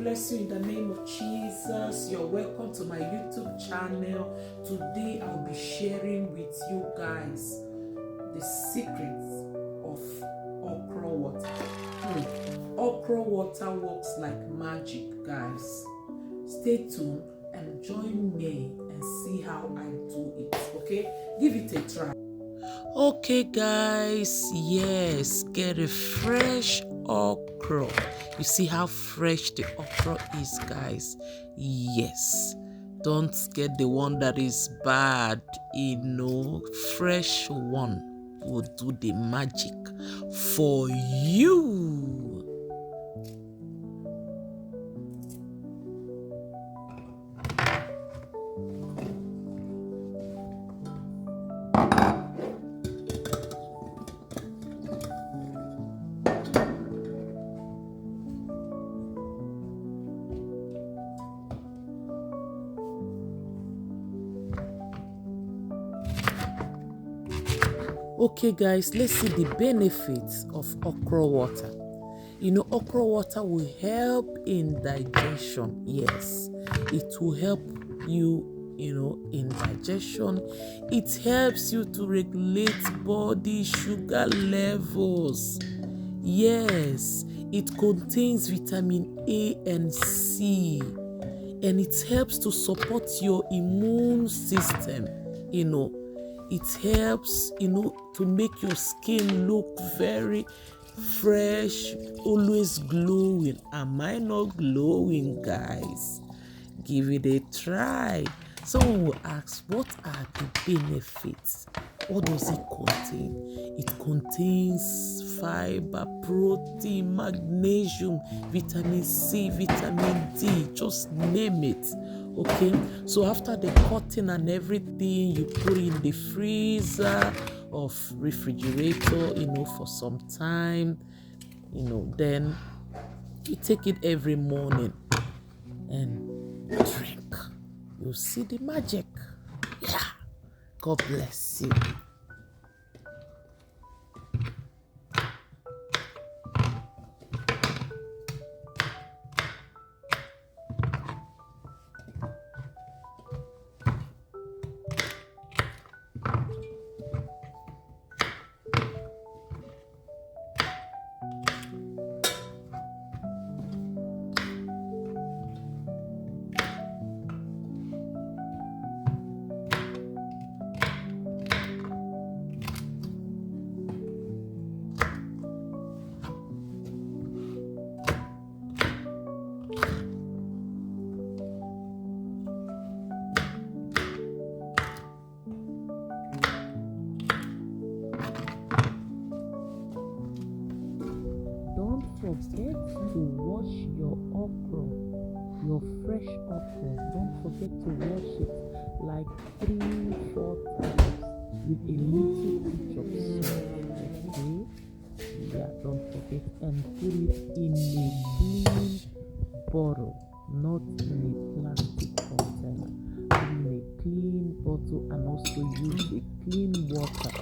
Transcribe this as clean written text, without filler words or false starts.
bless you in the name of Jesus. You're welcome to my YouTube channel. Today I'll be sharing with you guys the secrets of okra water. Okra water works like magic, guys. Stay tuned and join me and see how I do it. Okay, give it a try. Okay guys, yes, get a fresh okra. You see how fresh the okra is, guys? Yes, don't get the one that is bad. Fresh one will do the magic for you. Okay guys, let's see the benefits of okra water. Okra water will help in digestion. Yes, it will help you, in digestion. It helps you to regulate body sugar levels. Yes, it contains vitamin A and C, and it helps to support your immune system. It helps, to make your skin look very fresh, always glowing. Am I not glowing, guys? Give it a try. Someone will ask, what are the benefits? What does it contain? It contains fiber, protein, magnesium, vitamin C, vitamin D, just name it. Okay, so after the cutting and everything, you put it in the freezer or refrigerator, for some time, then you take it every morning and drink. You'll see the magic. Yeah, God bless you. Forget to wash your okra, your fresh okra. Don't forget to wash it like 3-4 times with a little pinch of salt. Okay? Yeah, don't forget, and put it in a clean bottle, not in a plastic container. Put in a clean bottle and also use a clean water.